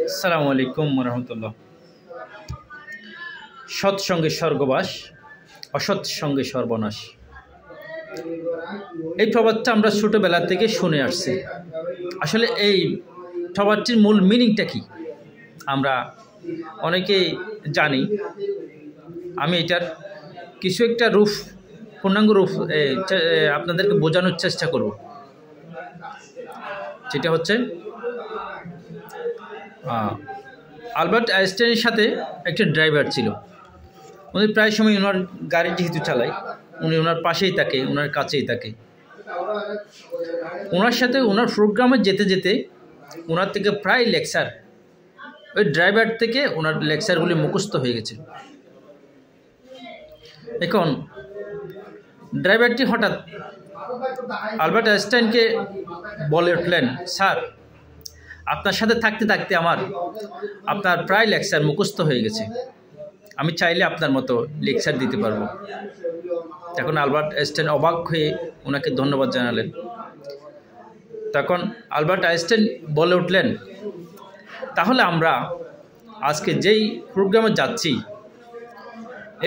আসসালামু আলাইকুম রহমতুল্লাহ। সৎসঙ্গে স্বর্গবাস, অসৎ সঙ্গে সর্বনাশ। এই প্রবাদটা আমরা ছোটোবেলা থেকে শুনে আসছি। আসলে এই প্রবাদটির মূল মিনিংটা কি আমরা অনেকেই জানি। আমি এটার কিছু একটা পূর্ণাঙ্গ রূপ আপনাদেরকে বোঝানোর চেষ্টা করব। যেটা হচ্ছে, আলবার্ট আইনস্টাইনের সাথে একটা ড্রাইভার ছিল। উনি প্রায় সময় ওনার গাড়ি যেহেতু চালায়, উনি ওনার পাশেই থাকে, ওনার কাছেই থাকে। ওনার সাথে ওনার প্রোগ্রামে যেতে যেতে ওনার থেকে প্রায় লেকচার, ওই ড্রাইভার থেকে ওনার লেকচারগুলি মুখস্থ হয়ে গেছে। এখন ড্রাইভারটি হঠাৎ আলবার্ট আইনস্টাইনকে বলে উঠলেন, স্যার, আপনার সাথে থাকতে থাকতে আপনার প্রায় লেকচার মুখস্থ হয়ে গেছে, আমি চাইলে আপনার মতো লেকচার দিতে পারবো। তখন আলবার্ট আইনস্টাইন অবাক হয়ে ওনাকে ধন্যবাদ জানালেন। তখন আলবার্ট আইনস্টাইন বলে উঠলেন, তাহলে আমরা আজকে যেই প্রোগ্রামে যাচ্ছি,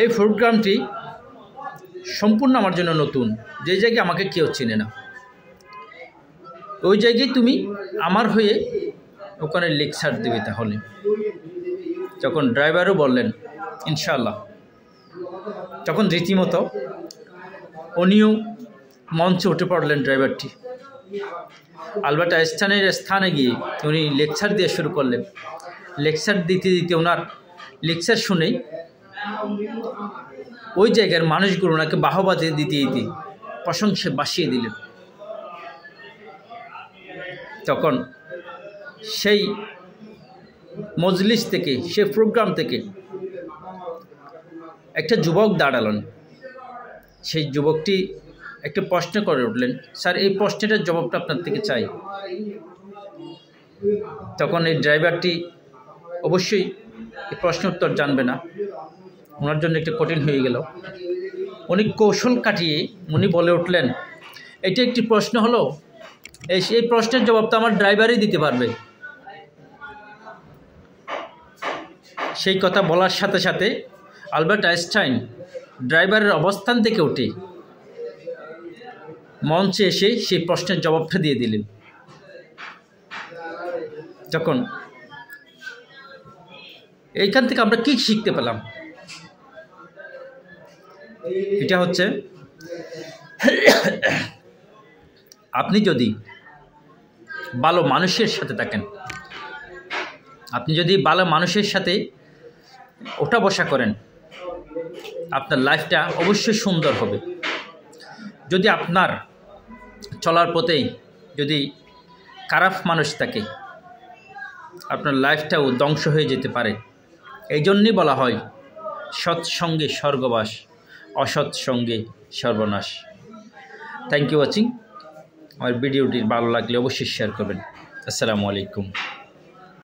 এই প্রোগ্রামটি সম্পূর্ণ আমার জন্য নতুন। যে জায়গায় আমাকে কেউ চেনে না, ওই জায়গায় তুমি আমার হয়ে ওখানে লেকচার দেবে। তাহলে যখন ড্রাইভারও বললেন ইনশাআল্লাহ, তখন রীতিমতো উনিও মঞ্চে উঠে পড়লেন। ড্রাইভারটি আলবার্ট আইনস্টাইনের স্থানে গিয়ে উনি লেকচার দিয়ে শুরু করলেন। লেকচার দিতে দিতে ওনার লেকচার শুনেই ওই জায়গার মানুষগুলো ওনাকে বাহবা দিতে দিতে প্রশংসা বাসিয়ে দিলেন। তখন সেই মজলিস থেকে, সেই প্রোগ্রাম থেকে একটা যুবক দাঁড়ালেন। সেই যুবকটি একটা প্রশ্ন করে উঠলেন, স্যার, এই প্রশ্নটার জবাবটা আপনার থেকে চাই। তখন এই ড্রাইভারটি অবশ্যই এই প্রশ্ন উত্তর জানবে না, ওনার জন্য একটু কঠিন হয়ে গেল। উনি কৌশল কাটিয়ে উনি বলে উঠলেন, এটা একটি প্রশ্ন হলো, এই প্রশ্নের জবাব তো আমার ড্রাইভারই দিতে পারবে। সেই কথা বলার সাথে সাথে আলবার্ট আইনস্টাইন ড্রাইভারের অবস্থান থেকে উঠে মঞ্চে এসে সেই প্রশ্নের জবাবটা দিয়ে দিলেন। তখন এইখান থেকে আমরা কি শিখতে পেলাম? এটা হচ্ছে, আপনি যদি ভালো মানুষের সাথে থাকেন, আপনি যদি ভালো মানুষের সাথে ওঠা বসা করেন, আপনার লাইফটা অবশ্যই সুন্দর হবে। যদি আপনার চলার পথেই যদি খারাপ মানুষ থাকে, আপনার লাইফটাও ধ্বংস হয়ে যেতে পারে। এই জন্যই বলা হয়, সৎসঙ্গে স্বর্গবাস, অসৎ সঙ্গে সর্বনাশ। Thank you watching. আমার ভিডিওটি ভালো লাগলে অবশ্যই শেয়ার করবেন। আসসালামু আলাইকুম।